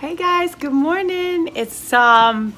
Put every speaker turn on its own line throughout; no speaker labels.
Hey guys, good morning. It's now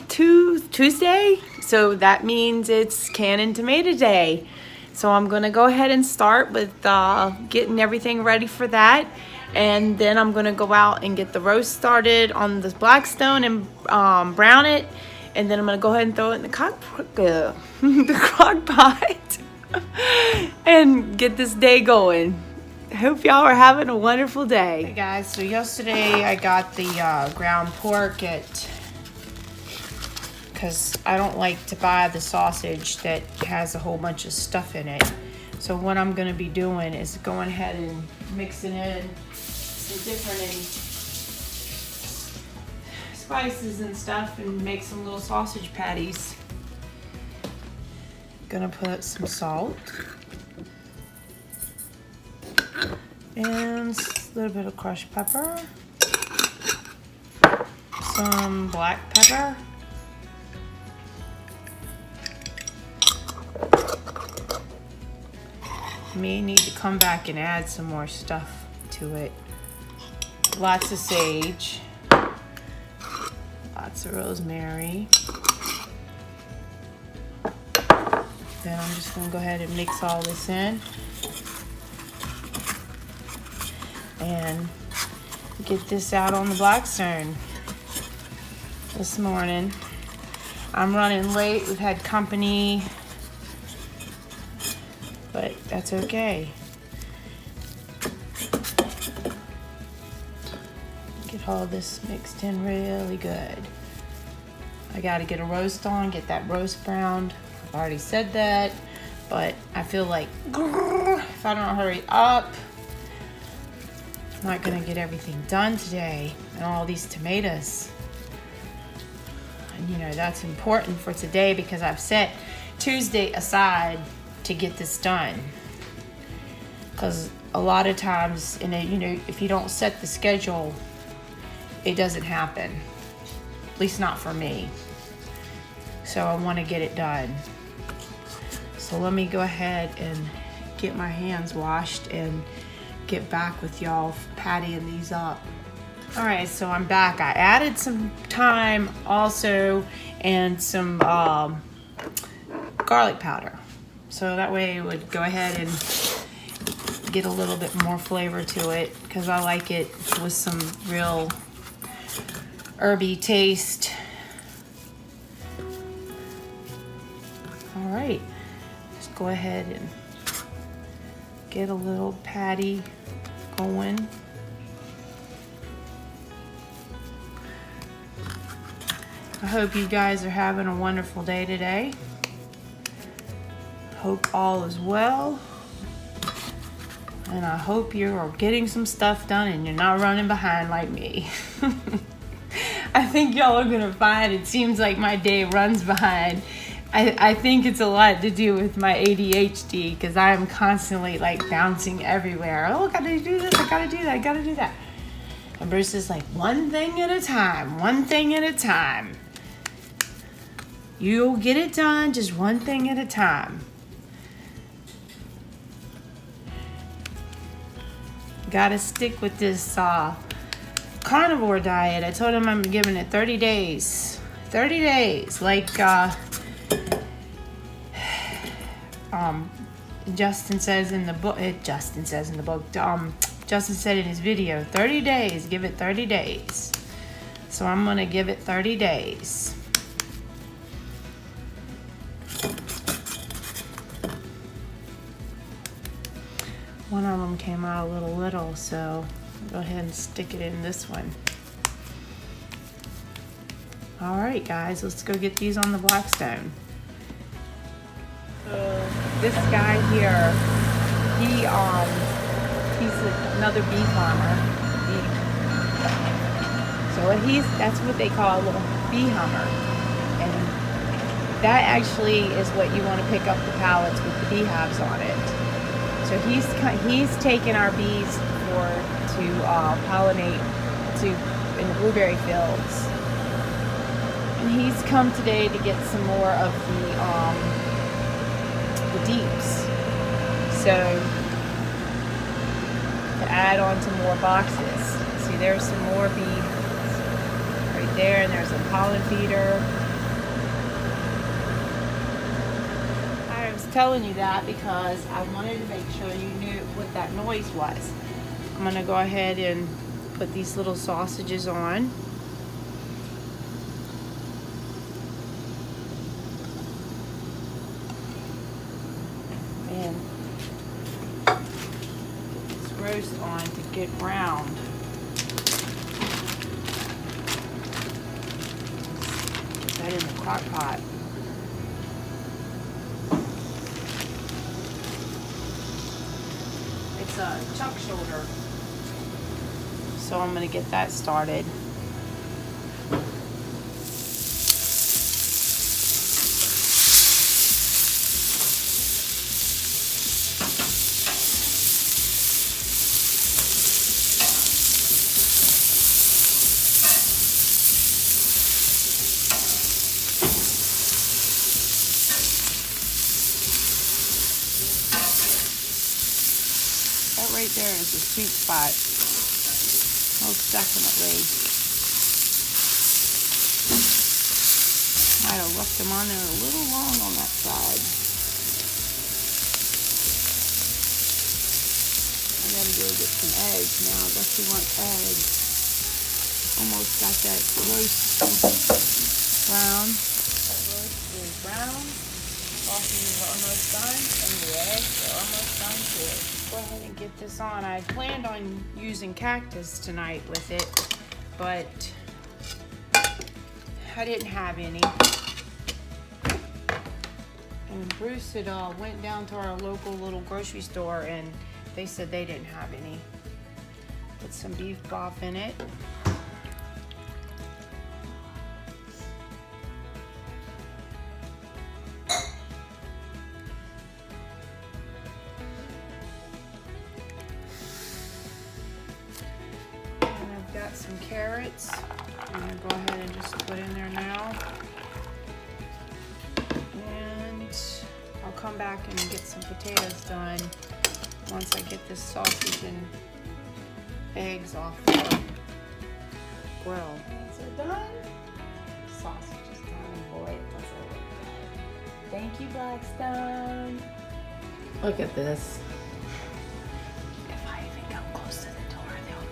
Tuesday, so that means it's canning tomato day. So I'm gonna go ahead and start with getting everything ready for that, and then I'm gonna go out and get the roast started on the Blackstone and brown it, and then I'm gonna go ahead and throw it in the crock pot and get this day going. Hope y'all are having a wonderful day. Hey guys, so yesterday I got the ground pork because I don't like to buy the sausage that has a whole bunch of stuff in it. So what I'm going to be doing is going ahead and mixing in some different spices and stuff and make some little sausage patties. Gonna put some salt. And a little bit of crushed pepper, some black pepper, may need to come back and add some more stuff to it. Lots of sage, lots of rosemary. Then I'm just gonna go ahead and mix all this in and get this out on the Blackstone this morning. I'm running late. We've had company, but that's okay. Get all this mixed in really good. I gotta get a roast on, get that roast browned. I've already said that, but I feel like if I don't hurry up, I'm not gonna get everything done today, and all these tomatoes. And you know, that's important for today because I've set Tuesday aside to get this done. Because a lot of times, if you don't set the schedule, it doesn't happen. At least not for me. So I want to get it done. So let me go ahead and get my hands washed and get back with y'all pattying these up. All right, so I'm back. I added some thyme also and some garlic powder. So that way it would go ahead and get a little bit more flavor to it because I like it with some real herby taste. All right, just go ahead and get a little patty going. I hope you guys are having a wonderful day today. Hope all is well. And I hope you are getting some stuff done and you're not running behind like me. I think y'all are gonna find it seems like my day runs behind. I think it's a lot to do with my ADHD because I am constantly like bouncing everywhere. Oh, I gotta do this, I gotta do that, I gotta do that. And Bruce is like, one thing at a time, one thing at a time. You'll get it done, just one thing at a time. Gotta stick with this carnivore diet. I told him I'm giving it 30 days. 30 days, like Justin says in the book. Justin said in his video, 30 days. Give it 30 days. So I'm gonna give it 30 days. One of them came out a little, so I'll go ahead and stick it in this one. All right, guys, let's go get these on the Blackstone. This guy here, he's another bee farmer. So that's what they call a little bee hummer. And that actually is what you want to pick up the pallets with the beehives on it. So he's taken our bees to pollinate in the blueberry fields. And he's come today to get some more of the deeps. So to add on to more boxes. See, there's some more beef right there, and there's a pollen feeder. I was telling you that because I wanted to make sure you knew what that noise was. I'm gonna go ahead and put these little sausages on. And get this roast on to get browned. Put that in the crock pot. It's a chuck shoulder. So I'm gonna get that started. That right there is the sweet spot. Most definitely. Might have left them on there a little long on that side. I gotta go get some eggs now. Dusty wants eggs. Almost got that roast brown. That roast is brown. Sausage is almost done, and the eggs are almost done too. Go ahead and get this on. I planned on using cactus tonight with it, but I didn't have any. And Bruce had went down to our local little grocery store and they said they didn't have any. Put some beef broth in it. Got some carrots. I'm gonna go ahead and just put in there now. And I'll come back and get some potatoes done once I get this sausage and eggs off the grill. Eggs are done. Sausage is done. Boy, it does look good. Thank you, Blackstone. Look at this. If I even come close to the door, they'll move.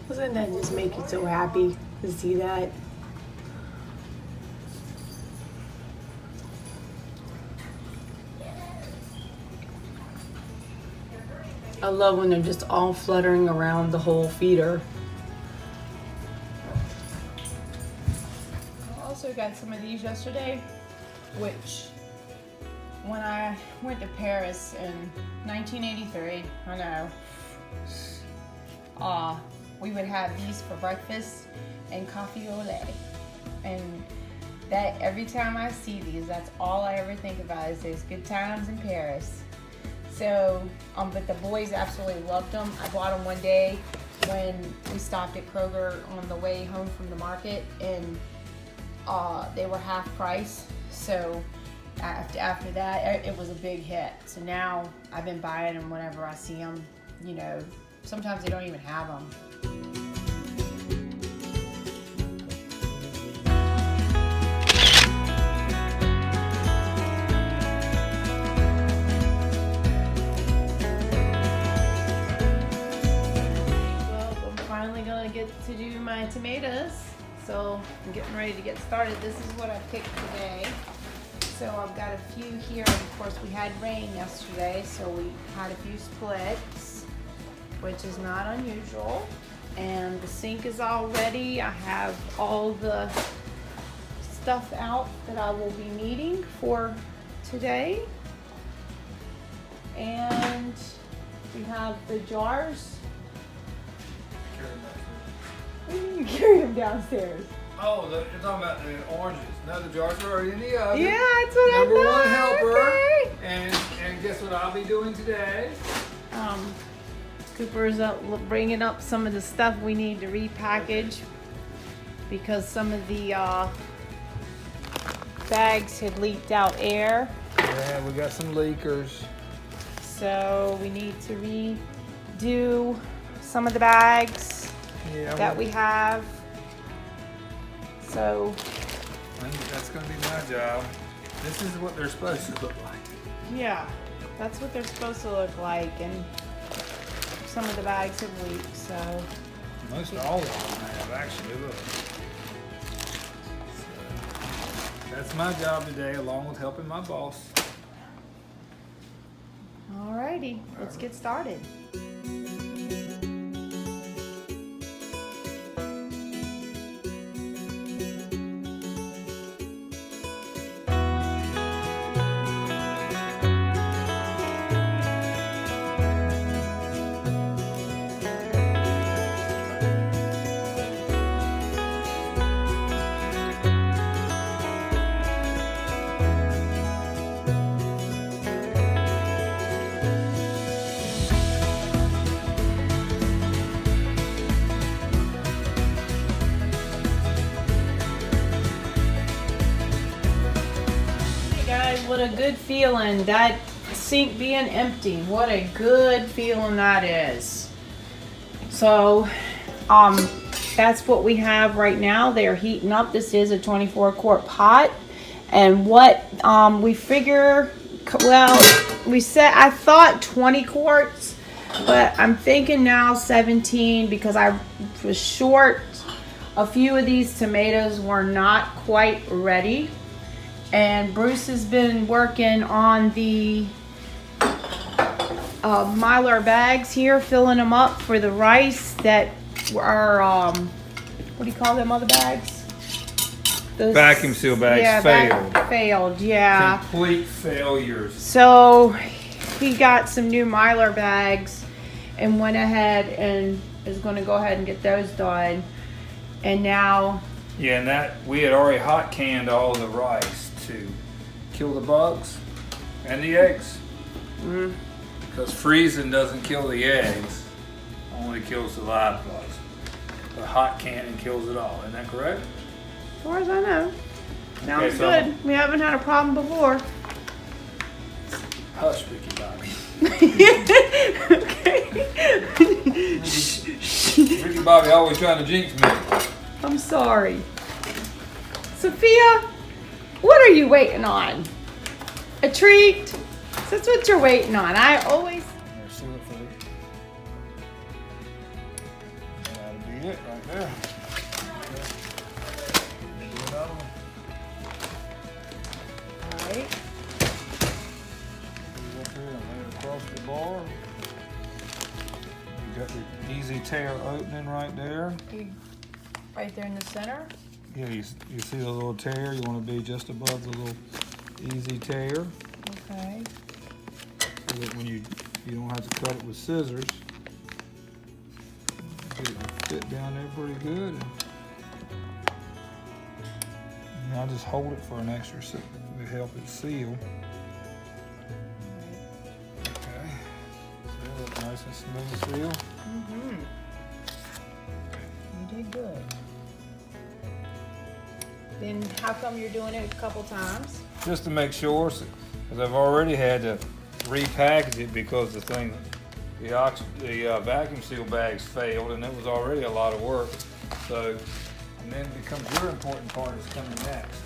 Doesn't that just make you so happy to see that? I love when they're just all fluttering around the whole feeder. I also got some of these yesterday, which when I went to Paris in 1983, I know, we would have these for breakfast and coffee au lait. And that every time I see these, that's all I ever think about is those good times in Paris. So, but the boys absolutely loved them. I bought them one day when we stopped at Kroger on the way home from the market, and they were half price. So after that, it was a big hit. So now I've been buying them whenever I see them. You know, sometimes they don't even have them. To do my tomatoes, so I'm getting ready to get started. This is what I picked today. So I've got a few here, and of course we had rain yesterday, so we had a few splits, which is not unusual. And the sink is all ready. I have all the stuff out that I will be needing for today, and we have the jars. You carry them downstairs.
Oh, you're talking about the oranges. No, the jars are already in the oven.
Yeah, that's what
Number
I thought.
one helper.
Okay.
And guess what I'll be doing today?
Cooper's up bringing up some of the stuff we need to repackage because some of the bags had leaked out air.
Yeah, we got some leakers.
So we need to redo some of the bags that we have. So
that's going to be my job. This is what they're supposed to look like.
yeah, that's what they're supposed to look like, and some of the bags have leaked, so.
Most all of them have, actually, look. So, that's my job today, along with helping my boss.
Alrighty, let's get started. What a good feeling, that sink being empty. What a good feeling that is. So that's what we have right now. They're heating up. This is a 24-quart pot, and what we figure, well, I thought 20 quarts, but I'm thinking now 17 because I was short. A few of these tomatoes were not quite ready. And Bruce has been working on the Mylar bags here, filling them up for the rice that are, what do you call them other bags? Those,
Vacuum seal bags failed.
Failed, yeah.
Complete failures.
So he got some new Mylar bags and went ahead and is going to go ahead and get those done. And now...
Yeah, and that we had already hot canned all the rice to kill the bugs and the eggs. Because freezing doesn't kill the eggs, only kills the live bugs. But hot canning kills it all. Isn't that correct?
As far as I know. Sounds
Okay, so
good. We haven't had a problem before.
Hush, Ricky Bobby.
Okay.
Ricky Bobby always trying to jinx me.
I'm sorry. Sophia, what are you waiting on? A treat? That's what you're waiting on. I always...
That'll be it right there. Do another one.
Alright.
Go up here and lay it across the bar. You got your easy tear opening right there.
Right there in the center?
Yeah, you see the little tear? You want to be just above the little easy tear.
Okay.
So that when you don't have to cut it with scissors. Get it to fit down there pretty good. And I'll just hold it for an extra second to help it seal. Okay. So that's nice and smooth seal.
You did good. Then how come you're doing it a couple times?
Just to make sure, because I've already had to repackage it because the vacuum seal bags failed, and it was already a lot of work. So, and then it becomes your important part is coming next.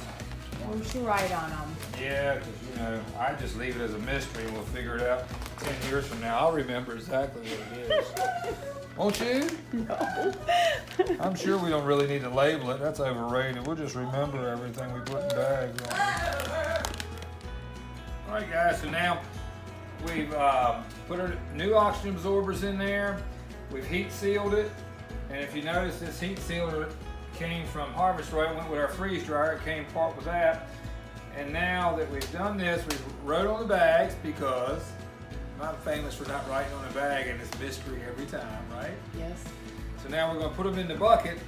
Where's your write on them?
Yeah, because I just leave it as a mystery and we'll figure it out 10 years from now. I'll remember exactly what it is. Won't you?
No.
I'm sure we don't really need to label it. That's overrated. We'll just remember everything we put in bags. All right, guys. So now we've put our new oxygen absorbers in there. We've heat sealed it. And if you notice, this heat sealer came from Harvest Right, went with our freeze dryer. It came apart with that. And now that we've done this, we've wrote on the bags because I'm famous for not writing on a bag and it's mystery every time, right?
Yes.
So now we're going to put them in the bucket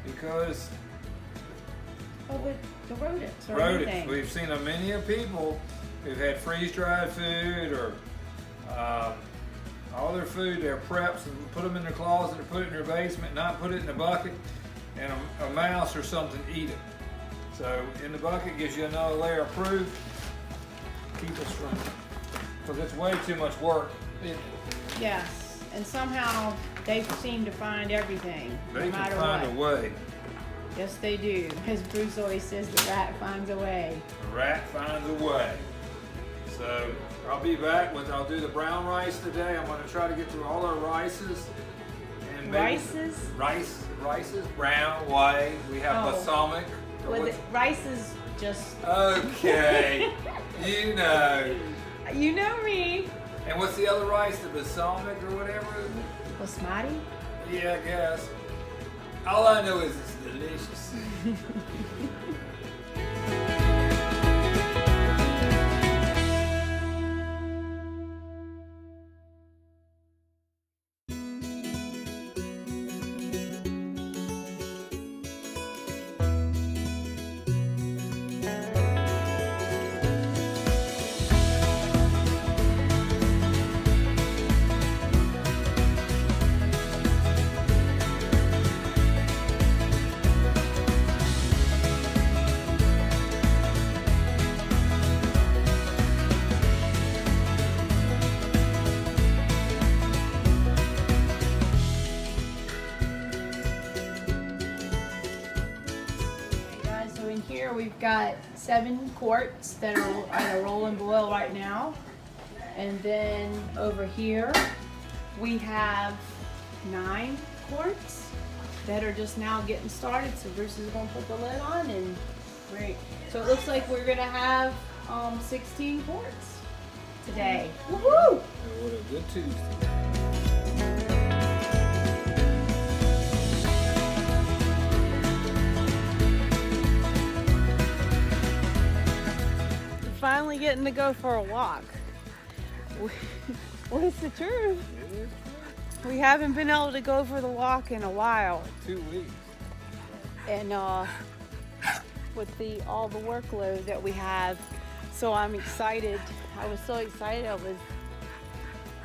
because
The rodents or
rodents.
anything.
We've seen many of people who've had freeze-dried food or all their food, their preps, and put them in their closet or put it in their basement, not put it in the bucket, and a mouse or something eat it. So in the bucket gives you another layer of proof. Keep us from, because it's way too much work.
Yes, and somehow they seem to find everything,
They
no matter
can find
what.
a way.
Yes, they do. As Bruce always says, the rat finds a way.
The rat finds a way. So I'll be back with, I'll do the brown rice today. I'm going to try to get through all our rices. And maybe rices, brown, white. We have balsamic.
Well, the rice is just...
Okay, you know.
You know me.
And what's the other rice? The balsamic or whatever?
Basmati?
Yeah, I guess. All I know is it's delicious.
Here we've got 7 quarts that are on a rolling boil right now, and then over here we have 9 quarts that are just now getting started. So Bruce is going to put the lid on, and great. So it looks like we're going to have 16 quarts today. Woohoo!
What a good Tuesday.
Finally getting to go for a walk. What is the truth? We haven't been able to go for the walk in a while.
2 weeks.
And with all the workload that we have, so I'm excited. I was so excited. I was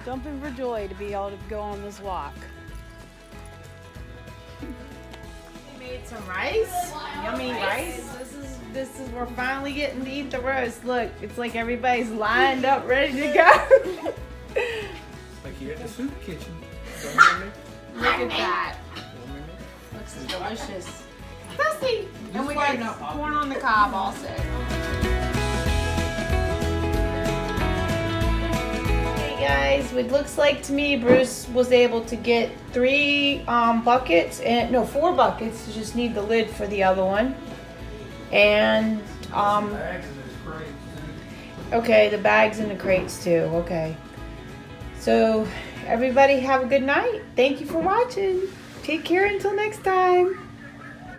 jumping for joy to be able to go on this walk. We made some rice, yummy rice. This is we're finally getting to eat the roast. Look, it's like everybody's lined up, ready to go.
Like you're at the soup kitchen.
Look at that. Looks delicious. Dusty. And we got corn on the cob also. Hey guys, it looks like to me Bruce was able to get 3 buckets, and no, 4 buckets. You just need the lid for the other one. And okay, the bags and the crates too. Okay, so everybody have a good night. Thank you for watching. Take care until next time.